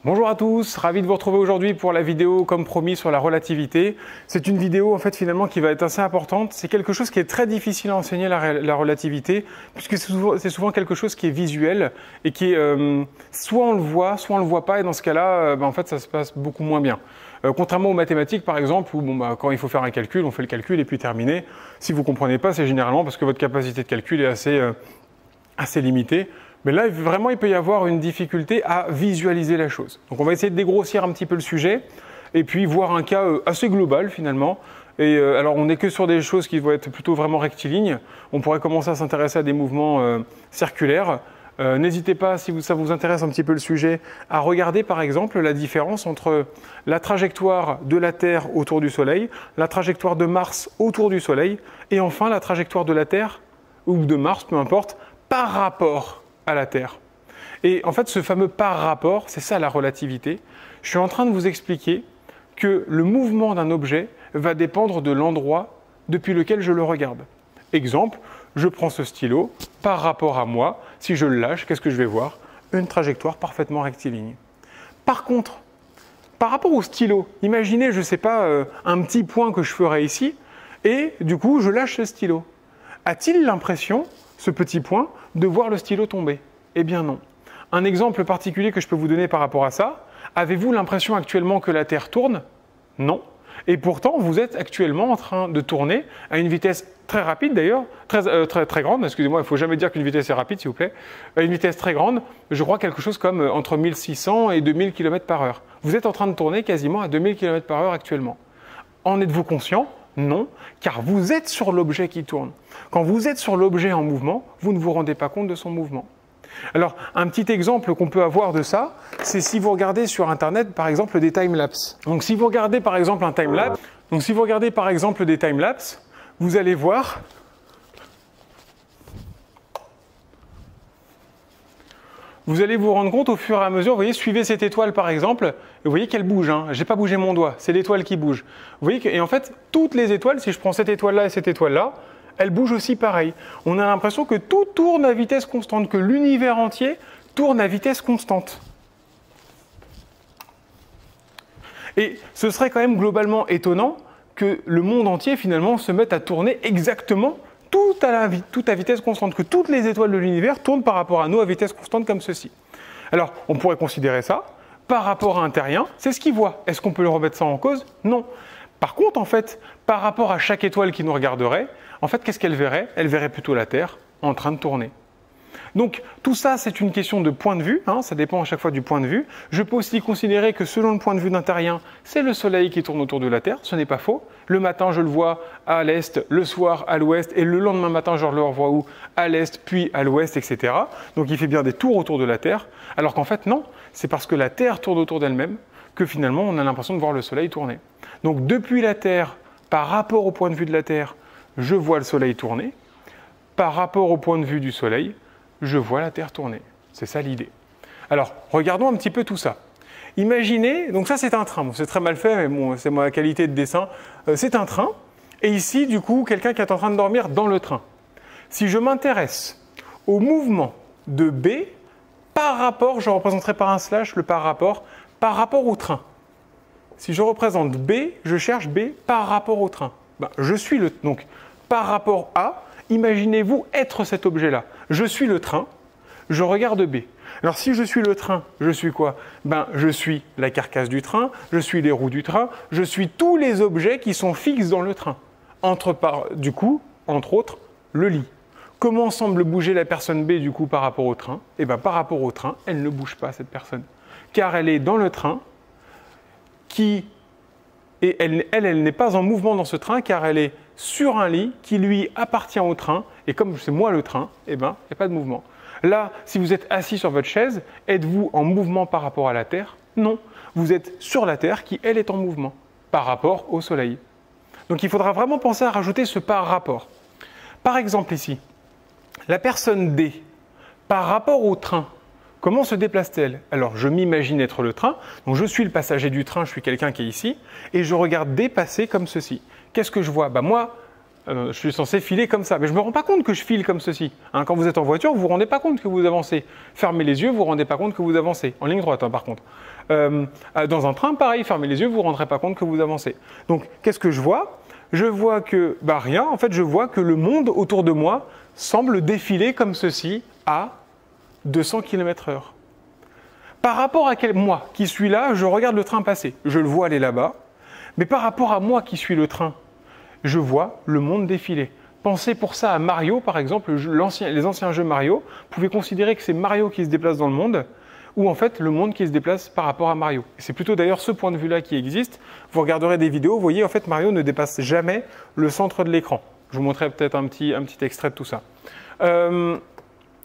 Bonjour à tous, ravi de vous retrouver aujourd'hui pour la vidéo comme promis sur la relativité. C'est une vidéo en fait finalement qui va être assez importante. C'est quelque chose qui est très difficile à enseigner la relativité puisque c'est souvent quelque chose qui est visuel et qui est soit on le voit, soit on le voit pas et dans ce cas-là en fait ça se passe beaucoup moins bien. Contrairement aux mathématiques par exemple où quand il faut faire un calcul, on fait le calcul et puis terminé. Si vous ne comprenez pas, c'est généralement parce que votre capacité de calcul est assez limitée. Mais là, vraiment, il peut y avoir une difficulté à visualiser la chose. Donc, on va essayer de dégrossir un petit peu le sujet et puis voir un cas assez global finalement. Et alors, on n'est que sur des choses qui vont être plutôt vraiment rectilignes. On pourrait commencer à s'intéresser à des mouvements circulaires. N'hésitez pas, si ça vous intéresse un petit peu le sujet, à regarder par exemple la différence entre la trajectoire de la Terre autour du Soleil, la trajectoire de Mars autour du Soleil et enfin la trajectoire de la Terre ou de Mars, peu importe, par rapport à la Terre. Et en fait, ce fameux par rapport, c'est ça la relativité. Je suis en train de vous expliquer que le mouvement d'un objet va dépendre de l'endroit depuis lequel je le regarde. Exemple, je prends ce stylo, par rapport à moi, si je le lâche, qu'est-ce que je vais voir? Une trajectoire parfaitement rectiligne. Par contre, par rapport au stylo, imaginez, je ne sais pas, un petit point que je ferai ici, et du coup, je lâche ce stylo. A-t-il l'impression, ce petit point, de voir le stylo tomber? Eh bien non. Un exemple particulier que je peux vous donner par rapport à ça, avez-vous l'impression actuellement que la Terre tourne? Non. Et pourtant, vous êtes actuellement en train de tourner à une vitesse très rapide d'ailleurs, très grande, excusez-moi, il ne faut jamais dire qu'une vitesse est rapide s'il vous plaît, à une vitesse très grande, je crois quelque chose comme entre 1600 et 2000 km/h. Vous êtes en train de tourner quasiment à 2000 km/h actuellement. En êtes-vous conscient? Non, car vous êtes sur l'objet qui tourne. Quand vous êtes sur l'objet en mouvement, vous ne vous rendez pas compte de son mouvement. Alors, un petit exemple qu'on peut avoir de ça, c'est si vous regardez sur Internet, par exemple, des time-lapse. Donc, si vous regardez par exemple un time-lapse, des time-lapse, vous allez voir vous allez vous rendre compte au fur et à mesure, vous voyez, suivez cette étoile par exemple, et vous voyez qu'elle bouge, hein. Je n'ai pas bougé mon doigt, c'est l'étoile qui bouge. Vous voyez et en fait, toutes les étoiles, si je prends cette étoile-là et cette étoile-là, elles bougent aussi pareil. On a l'impression que tout tourne à vitesse constante, que l'univers entier tourne à vitesse constante. Et ce serait quand même globalement étonnant que le monde entier finalement se mette à tourner exactement tout à vitesse constante, que toutes les étoiles de l'univers tournent par rapport à nous à vitesse constante comme ceci. Alors, on pourrait considérer ça par rapport à un terrien, c'est ce qu'il voit. Est-ce qu'on peut le remettre ça en cause? Non. Par contre, en fait, par rapport à chaque étoile qui nous regarderait, en fait, qu'est-ce qu'elle verrait? Elle verrait plutôt la Terre en train de tourner. Donc, tout ça, c'est une question de point de vue, hein, ça dépend à chaque fois du point de vue. Je peux aussi considérer que selon le point de vue d'un terrien, c'est le Soleil qui tourne autour de la Terre, ce n'est pas faux. Le matin, je le vois à l'Est, le soir à l'Ouest, et le lendemain matin, je le revois où? À l'Est, puis à l'Ouest, etc. Donc, il fait bien des tours autour de la Terre, alors qu'en fait, non, c'est parce que la Terre tourne autour d'elle-même que finalement, on a l'impression de voir le Soleil tourner. Donc, depuis la Terre, par rapport au point de vue de la Terre, je vois le Soleil tourner. Par rapport au point de vue du Soleil, je vois la Terre tourner. C'est ça l'idée. Alors, regardons un petit peu tout ça. Imaginez, donc ça c'est un train, bon, c'est très mal fait, mais bon, c'est ma qualité de dessin. C'est un train, et ici, du coup, quelqu'un qui est en train de dormir dans le train. Si je m'intéresse au mouvement de B par rapport, je représenterai par un slash le par rapport au train. Si je représente B, je cherche B par rapport au train. Je suis le... Donc, par rapport à, imaginez-vous être cet objet-là. Je suis le train, je regarde B. Alors si je suis le train, je suis quoi? Je suis la carcasse du train, je suis les roues du train, je suis tous les objets qui sont fixes dans le train. Du coup, entre autres, le lit. Comment semble bouger la personne B du coup par rapport au train? Par rapport au train, elle ne bouge pas cette personne. Car elle est dans le train et elle n'est pas en mouvement dans ce train car elle est sur un lit qui lui appartient au train. Et comme c'est moi le train, il n'y a pas de mouvement. Là, si vous êtes assis sur votre chaise, êtes-vous en mouvement par rapport à la Terre? Non. Vous êtes sur la Terre qui, elle, est en mouvement par rapport au Soleil. Donc il faudra vraiment penser à rajouter ce par rapport. Par exemple ici, la personne D, par rapport au train, comment se déplace-t-elle? Alors, je m'imagine être le train, donc je suis le passager du train, je suis quelqu'un qui est ici, et je regarde D passer comme ceci. Qu'est-ce que je vois? Moi, Je suis censé filer comme ça, mais je ne me rends pas compte que je file comme ceci. Hein, quand vous êtes en voiture, vous ne vous rendez pas compte que vous avancez. Fermez les yeux, vous ne vous rendez pas compte que vous avancez. En ligne droite, hein, par contre. Dans un train, pareil, fermez les yeux, vous ne vous rendrez pas compte que vous avancez. Donc, qu'est-ce que je vois? Je vois que, rien, en fait, je vois que le monde autour de moi semble défiler comme ceci à 200 km/h. Par rapport à moi qui suis là, je regarde le train passer. Je le vois aller là-bas. Mais par rapport à moi qui suis le train, je vois le monde défiler. Pensez pour ça à Mario, par exemple, les anciens jeux Mario. Vous pouvez considérer que c'est Mario qui se déplace dans le monde, ou en fait le monde qui se déplace par rapport à Mario. C'est plutôt d'ailleurs ce point de vue-là qui existe. Vous regarderez des vidéos, vous voyez, en fait, Mario ne dépasse jamais le centre de l'écran. Je vous montrerai peut-être un petit extrait de tout ça.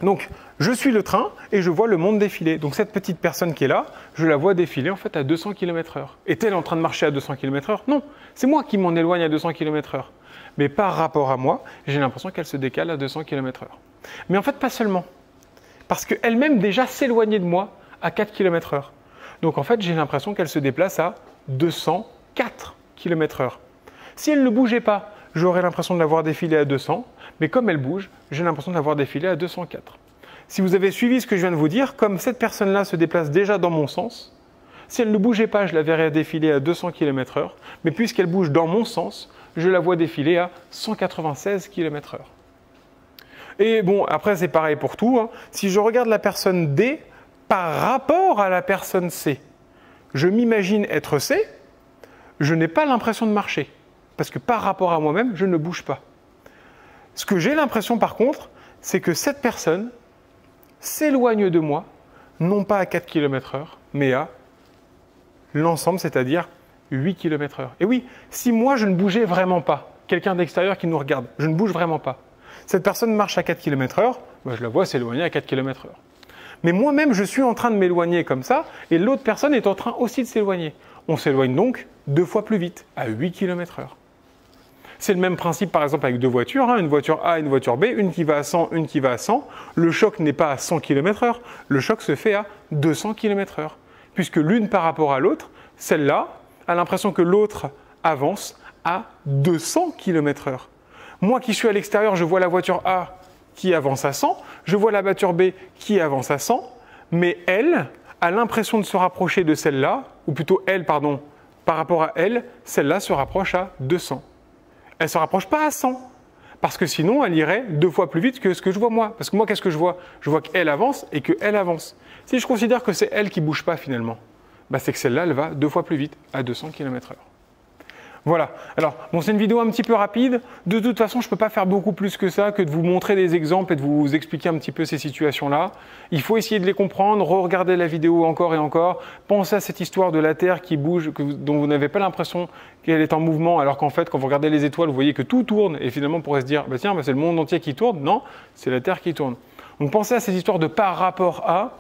Donc, je suis le train et je vois le monde défiler. Donc, cette petite personne qui est là, je la vois défiler en fait à 200 km/h. Est-elle en train de marcher à 200 km/h? Non, c'est moi qui m'en éloigne à 200 km/h. Mais par rapport à moi, j'ai l'impression qu'elle se décale à 200 km/h. Mais en fait, pas seulement. Parce qu'elle-même déjà s'éloignait de moi à 4 km/h. Donc, en fait, j'ai l'impression qu'elle se déplace à 204 km/h. Si elle ne bougeait pas, j'aurais l'impression de la voir défiler à 200. Mais comme elle bouge, j'ai l'impression de la voir défiler à 204. Si vous avez suivi ce que je viens de vous dire, comme cette personne-là se déplace déjà dans mon sens, si elle ne bougeait pas, je la verrais défiler à 200 km/h, mais puisqu'elle bouge dans mon sens, je la vois défiler à 196 km/h. Et bon, après c'est pareil pour tout. Hein. Si je regarde la personne D par rapport à la personne C, je m'imagine être C, je n'ai pas l'impression de marcher, parce que par rapport à moi-même, je ne bouge pas. Ce que j'ai l'impression par contre, c'est que cette personne s'éloigne de moi, non pas à 4 km/h, mais à l'ensemble, c'est-à-dire 8 km/h. Et oui, si moi je ne bougeais vraiment pas, quelqu'un d'extérieur qui nous regarde, je ne bouge vraiment pas, cette personne marche à 4 km/h, je la vois s'éloigner à 4 km/h. Mais moi-même, je suis en train de m'éloigner comme ça, et l'autre personne est en train aussi de s'éloigner. On s'éloigne donc 2 fois plus vite, à 8 km/h. C'est le même principe par exemple avec deux voitures, hein, une voiture A et une voiture B, une qui va à 100, une qui va à 100. Le choc n'est pas à 100 km/h, le choc se fait à 200 km/h. Puisque l'une par rapport à l'autre, celle-là a l'impression que l'autre avance à 200 km/h. Moi qui suis à l'extérieur, je vois la voiture A qui avance à 100, je vois la voiture B qui avance à 100, mais elle a l'impression de se rapprocher de celle-là, ou plutôt elle, pardon, par rapport à elle, celle-là se rapproche à 200. Elle ne se rapproche pas à 100, parce que sinon elle irait 2 fois plus vite que ce que je vois moi. Parce que moi, qu'est-ce que je vois? Je vois qu'elle avance et qu'elle avance. Si je considère que c'est elle qui ne bouge pas finalement, c'est que celle-là, elle va 2 fois plus vite, à 200 km/h. Voilà. Alors, bon, c'est une vidéo un petit peu rapide. De toute façon, je ne peux pas faire beaucoup plus que ça, que de vous montrer des exemples et de vous expliquer un petit peu ces situations-là. Il faut essayer de les comprendre, re-regarder la vidéo encore et encore. Pensez à cette histoire de la Terre qui bouge, dont vous n'avez pas l'impression qu'elle est en mouvement, alors qu'en fait, quand vous regardez les étoiles, vous voyez que tout tourne. Et finalement, on pourrait se dire, tiens, c'est le monde entier qui tourne. Non, c'est la Terre qui tourne. Donc, pensez à ces histoires de par rapport à,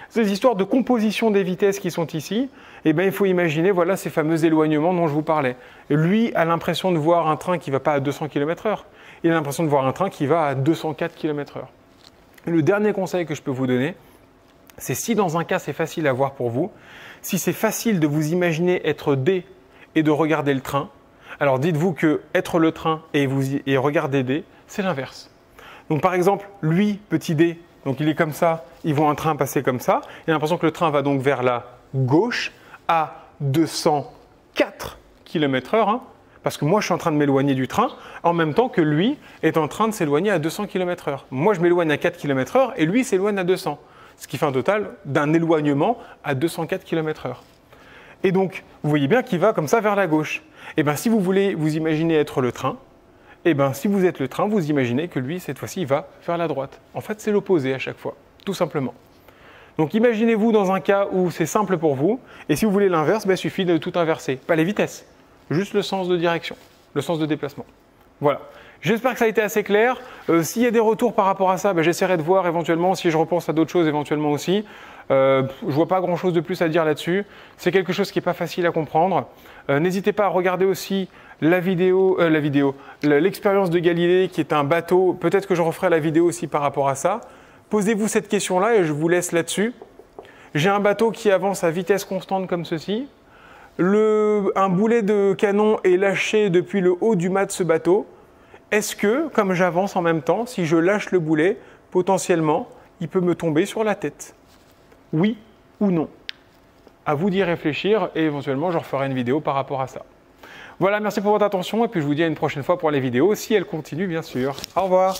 ces histoires de composition des vitesses qui sont ici. Eh bien, il faut imaginer, voilà, ces fameux éloignements dont je vous parlais. Et lui a l'impression de voir un train qui ne va pas à 200 km/h. Il a l'impression de voir un train qui va à 204 km/h. Et le dernier conseil que je peux vous donner, c'est si dans un cas c'est facile à voir pour vous, si c'est facile de vous imaginer être D et de regarder le train, alors dites-vous que être le train et regarder D, c'est l'inverse. Donc par exemple, lui, petit D, donc il est comme ça, il voit un train passer comme ça, il a l'impression que le train va donc vers la gauche, à 204 km/h, hein, parce que moi je suis en train de m'éloigner du train, en même temps que lui est en train de s'éloigner à 200 km/h. Moi je m'éloigne à 4 km/h et lui s'éloigne à 200, ce qui fait un total d'un éloignement à 204 km/h. Et donc, vous voyez bien qu'il va comme ça vers la gauche. Et bien si vous voulez vous imaginer être le train, et bien si vous êtes le train, vous imaginez que lui, cette fois-ci, il va vers la droite. En fait, c'est l'opposé à chaque fois, tout simplement. Donc imaginez-vous dans un cas où c'est simple pour vous, et si vous voulez l'inverse, il suffit de tout inverser. Pas les vitesses, juste le sens de direction, le sens de déplacement. Voilà. J'espère que ça a été assez clair. S'il y a des retours par rapport à ça, j'essaierai de voir éventuellement si je repense à d'autres choses éventuellement aussi. Je ne vois pas grand-chose de plus à dire là-dessus. C'est quelque chose qui n'est pas facile à comprendre. N'hésitez pas à regarder aussi l'expérience de Galilée qui est un bateau. Peut-être que je referai la vidéo aussi par rapport à ça. Posez-vous cette question-là et je vous laisse là-dessus. J'ai un bateau qui avance à vitesse constante comme ceci. Un boulet de canon est lâché depuis le haut du mât de ce bateau. est-ce que, comme j'avance en même temps, si je lâche le boulet, potentiellement, il peut me tomber sur la tête? Oui ou non? À vous d'y réfléchir et éventuellement, je referai une vidéo par rapport à ça. Voilà, merci pour votre attention et puis je vous dis à une prochaine fois pour les vidéos, si elles continuent bien sûr. Au revoir.